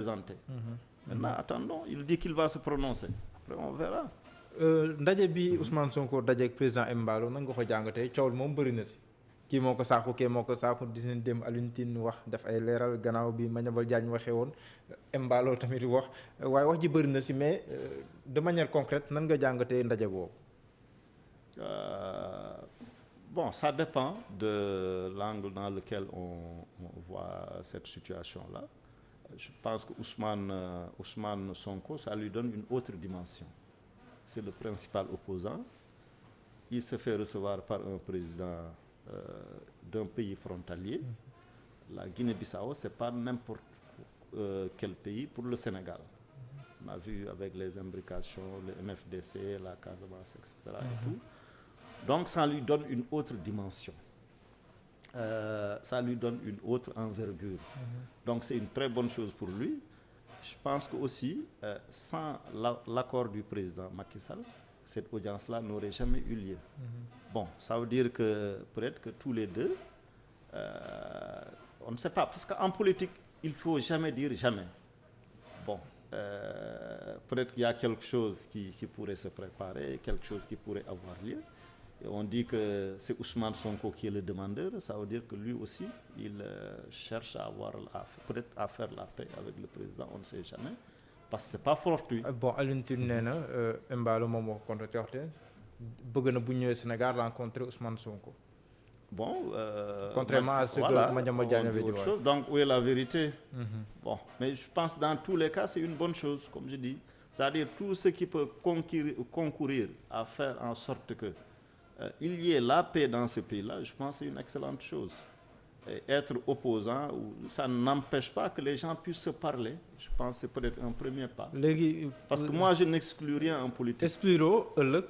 présenté. Maintenant attendons, il dit qu'il va se prononcer après on verra. ndaje bi Ousmane Sonko daje ak président Embalo nan nga ko jàngatee coow moom bëri na si kii moo ko saaku kii moo ko saaku di leen dem Alioune Tine wax def ay leeral gannaaw bi Madiambal Diagne waxee woon Embalo tamit wax waaye wax ji bëri na si mais de manière concrète nan nga jàngatee ndaje boobu. Bon, ça dépend de l'angle dans lequel on voit cette situation-là. Je pense que Ousmane Sonko, ça lui donne une autre dimension. C'est le principal opposant. Il se fait recevoir par un président d'un pays frontalier. La Guinée-Bissau, ce n'est pas n'importe quel pays pour le Sénégal. On a vu avec les imbrications, le MFDC, la Casamance, etc. et tout. Donc ça lui donne une autre dimension. Ça lui donne une autre envergure. Donc c'est une très bonne chose pour lui. Je pense que aussi, sans l'accord du président Macky Sall, cette audience-là n'aurait jamais eu lieu. Bon, ça veut dire que peut-être que tous les deux, on ne sait pas, parce qu'en politique, il ne faut jamais dire jamais. Bon, peut-être qu'il y a quelque chose qui pourrait se préparer, quelque chose qui pourrait avoir lieu. Et on dit que c'est Ousmane Sonko qui est le demandeur, ça veut dire que lui aussi, il cherche à avoir peut-être à faire la paix avec le président, on ne sait jamais, parce que c'est pas fortuit. Bon, Alioune Tine nee na Embalo moom moo ko contacté bëgg na bu ñëwee Sénégal rencontrer Ousmane Sonko. Bon, contrairement à ce que Madiambal Diagne avait dit. Donc où est la vérité? Bon, mais je pense que dans tous les cas, c'est une bonne chose, comme je dis. C'est-à-dire tout ce qui peut concourir à faire en sorte que il y ait la paix dans ce pays-là, je pense que c'est une excellente chose. Et être opposant, ça n'empêche pas que les gens puissent se parler. Je pense que c'est peut-être un premier pas. Parce que moi, je n'exclus rien en politique. Excluro ëllëg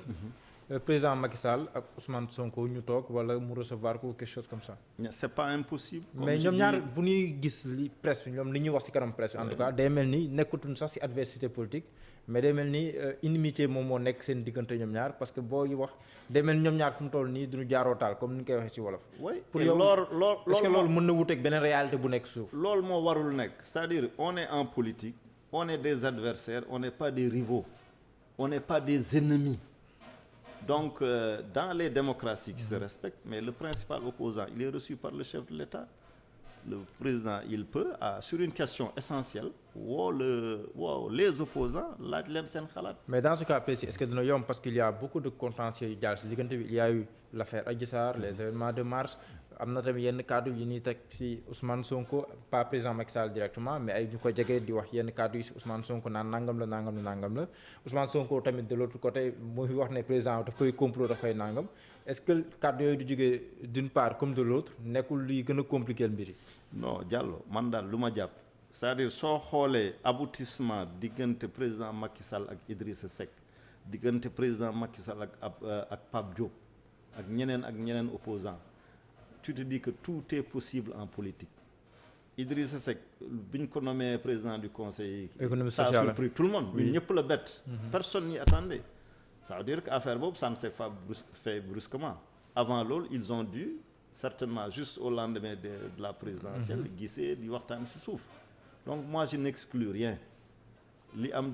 président Macky Sall ak Ousmane Sonko ñu toog wala mu recevoir ko quelque chose comme ça. C'est pas impossible. Mais ñoom ñaar bu ñuy gis li presse bi ñoom li ñuy wax ci kanam presse bi en tout cas day mel ni nekkatuñ sax ci adversité politique mais day mel ni inimitié moom moo nekk seen diggante ñoom ñaar parce que boo wax day mel ni ñoom ñaar fu mu toll nii duñu jaaroo taal comme ni ñu koy waxee ci wolof. Oui, pour yow est-ce que loolu mën na wuteeg beneen réalité bu nekk suuf. loolu moo warul nekk c'est-à-dire on est en politique on est des adversaires on n'est pas des rivaux on n'est pas des ennemis. Donc, dans les démocraties qui se respectent, mais le principal opposant, il est reçu par le chef de l'État. Le président, il peut, sur une question essentielle, les opposants, mais dans ce cas précis, est-ce que de nos parce qu'il y a beaucoup de contentieux, il y a eu l'affaire Adji Sarr, les événements de mars, am na tamit yenn cadre yi ñuy teg ci Ousmane Sonko pas président Macky Sall directement mais ay ñu ko jege di wax yenn cadre yi ci Ousmane Sonko naan nangam la Ousmane Sonko tamit de l'autre côté muy wax ne président daf koy complot daf koy nangam est-ce que cadre yooyu du jógee d'une part comme de l'autre nekkul luy gën a compliquer mbir yi. Non Diallo man daal lu ma jàpp c'est-à-dire soo xoolee aboutissement diggante président Macky Sall ak Idrissa Seck diggante président Macky Sall ak Pape Diop ak ñeneen opposants tu te dis que tout est possible en politique. Idrissa Seck bi ñu ko nommé président du conseil économique social, ça a surpris tout le monde. ñun ñëpp la bett. Personne n'y attendait. Ça veut dire que affaire boobu ça ne s'est pas fait brusquement. Avant loolu ils ont dû certainement juste au lendemain de la présidentielle gisee di waxtaan ci suuf. Donc moi je n'exclus rien. li am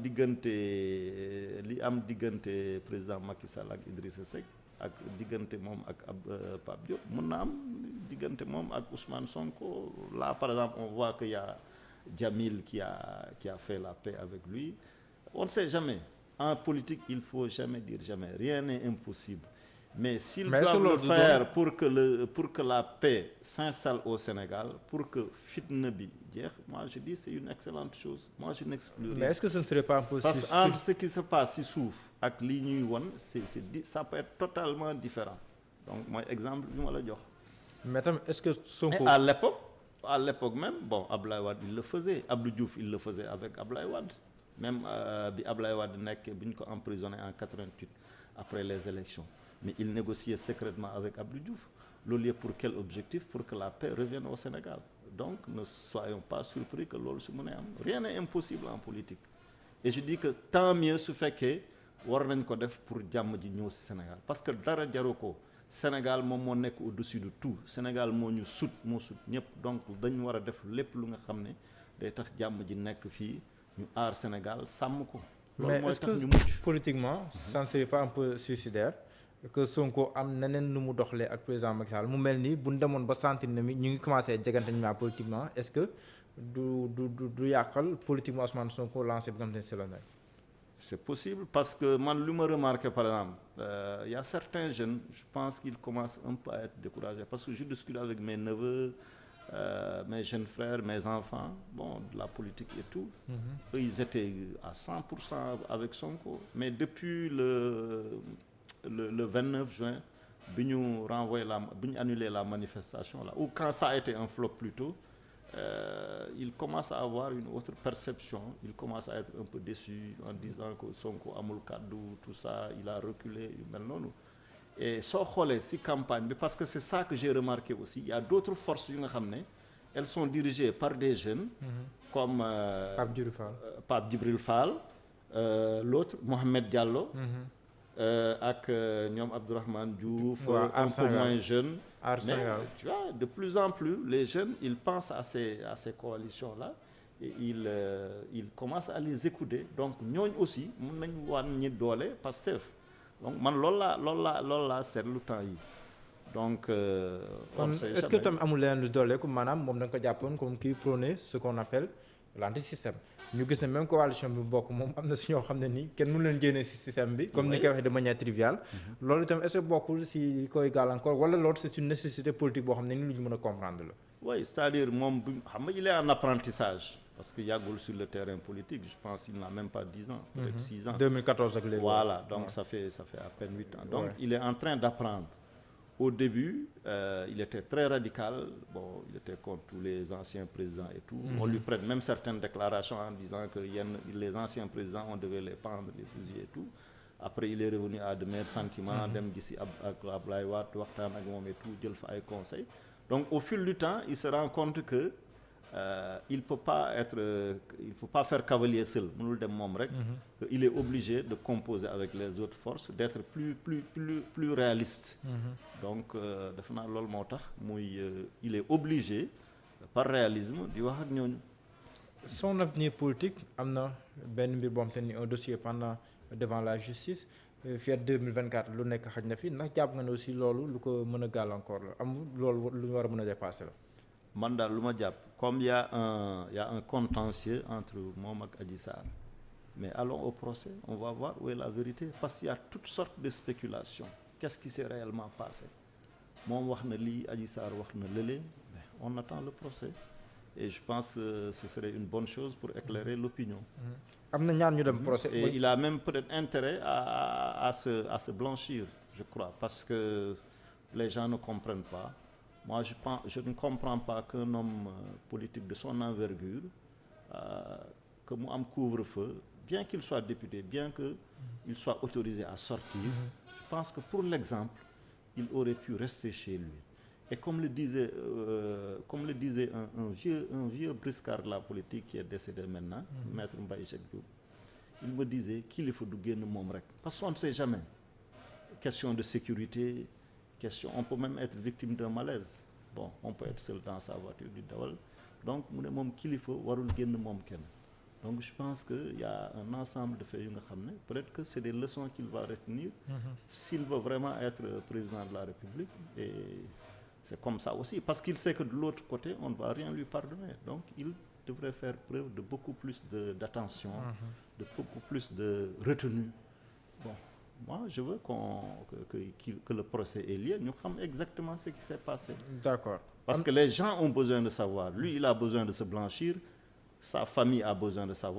diggante président Macky Sall ak Idrissa Seck ak diggante moom ak Pape Diop mën na am diggante moom ak Ousmane Sonko là par exemple on voit qu'il y a Djamil qui a fait la paix avec lui on ne sait jamais en politique il faut jamais dire jamais rien n'est impossible mais s'ils doivent le faire pour que la paix s'installe au Sénégal pour que fitna bi jeex moi je dis c'est une excellente chose moi je n'exclus rien. Mais est-ce que ce ne serait pas possible parce que entre ce qui se passe ci suuf ak li ñuy won ça peut être totalement différent donc mooy exemple bi ma la jox. Mais tam est-ce que Sonko à l'époque même bon Ablaye Wade il le faisait Abdou Diouf il le faisait avec Ablaye Wade même bi Ablaye Wade nekk bi ñu ko emprisonné en 88 après les élections mais il négociait secrètement avec Abdou Diouf loolu yëpp pour quel objectif pour que la paix revienne au Sénégal donc ne soyons pas surpris que loolu su mën a am rien n'est impossible en politique et je dis que tant mieux su fekkee war nañ ko def pour jàmm ji ñëw ci Sénégal parce que dara jaru ko Sénégal moom moo nekk au-dessus de tout Sénégal moo ñu sut moo sut ñëpp donc dañ war a def lépp lu nga xam ne day tax jàmm ji nekk fii ñu aar Sénégal sàmm ko. mais loolu mooy est-ce tax ñu que mucc. politiquement ça ne serait pas un peu suicidaire que Sonko am neneen nu mu doxalee ak président Macky Sall mu mel ni bu ñu demoon ba sentir ne mi ñu ngi commencé jegante ñu politiquement est-ce que du yàqal politiquement Ousmane Sonko lancé bi nga xam ne c'est la nekk. C'est possible parce que man lu ma remarqué par exemple y a certains jeunes je pense qu'ils commencent un peu à être découragés parce que je discute avec mes neveux mes jeunes frères mes enfants bon de la politique et tout. Eux ils étaient à 100% avec Sonko mais depuis le 29 juin bi ñu bi ñu annulé la manifestation là ou quand ça a été un flop plutôt il commence à avoir une autre perception il commence à être un peu déçu en disant que Sonko amul kàddu tout ça il a reculé yu mel noonu et soo xoolee ci campagne bi parce que c'est ça que j'ai remarqué aussi il y a d'autres forces yu nga xam ne elles sont dirigées par des jeunes comme Pape Djibril Fall l'autre Mohamed Diallo ak ñoom Abdourahmane Diouf un peu moins jeune mais tu vois de plus en plus les jeunes ils pensent à ces coalitions là et ils commencent à les écouter donc ñooñ aussi mën nañ wàññi doole Pastef donc man loolu laa seetlu temps yi donc est-ce que tamit amul leneen lu doole comme maanaam moom da nga ko jàppoon comme kii prôné ce qu'on appelle l'anti-système ñu gis ne même coalition bi bokk moom am na si ñoo xam ne nii kenn mënu leen génne si système bi comme ni koy waxee de manière triviale loolu itam est-ce que bokkul si koy gàllankoor wala loolu c'est une nécessité politique boo xam ne ni lu ñu mën a comprendre la oui c'est-à-dire moom bu xam nga il est en apprentissage parce que yàggul sur le terrain politique je pense qu'il n'a même pas 10 ans peut-être 6 ans 2014 ak léegi voilà donc ça fait à peine 8 ans donc il est en train d'apprendre au début il était très radical bon il était contre tous les anciens présidents et tout on lui prête même certaines déclarations en disant que les anciens présidents on devait les pendre les fusiller et tout après il est revenu à de meilleurs sentiments dem gisi ak Ablaye Wade waxtaan ak moom et tout jël fa ay conseils donc au fil du temps il se rend compte que il peut pas faire cavalier seul mënul dem moom rek il est obligé de composer avec les autres forces d'être plus réaliste donc defe naa loolu moo tax muy il est obligé par réalisme di wax ak ñooñu son avenir politique am na benn mbir boo xam te ni un dossier pendant devant la justice fii 2024 lu nekk xaj na fi ndax jàpp nga ne aussi loolu lu ko mën a gàllankoor la am loolu lu ñu war a mën a dépasser la man daal lu ma jàpp comme il y a un contentieux entre moom ak Adji Sarr mais allons au procès on va voir où est la vérité parce qu'il y a toutes sortes de spéculations qu'est-ce qui s'est réellement passé moom wax na lii Adji Sarr wax na lële mais on attend le procès et je pense que ce serait une bonne chose pour éclairer l'opinion am na ñaar ñu dem procès et il a même peut-être intérêt à se blanchir je crois parce que les gens ne comprennent pas moi je ne comprends pas qu'un homme politique de son envergure que mu am couvre-feu bien qu'il soit député bien que il soit autorisé à sortir je pense que pour l'exemple il aurait pu rester chez lui et comme le disait un vieux briscard de la politique qui est décédé maintenant maître Mbaye Jacques Diop il me disait kilifa du génn moom rek parce qu'on ne sait jamais question de sécurité on peut même être victime d'un malaise bon on peut être seul dans sa voiture di dawal donc mu ne moom kilifa warul génn moom kenn donc je pense que il y a un ensemble de faits yu nga xam ne peut-être que c'est des leçons qu'il va retenir s'il veut vraiment être président de la République et c'est comme ça aussi parce qu'il sait que de l'autre côté on ne va rien lui pardonner donc il devrait faire preuve de beaucoup plus d'attention de beaucoup plus de retenue bon moi je veux que le procès ait lieu ñu xam exactement ce qui s'est passé d'accord parce que les gens ont besoin de savoir lui il a besoin de se blanchir sa famille a besoin de savoir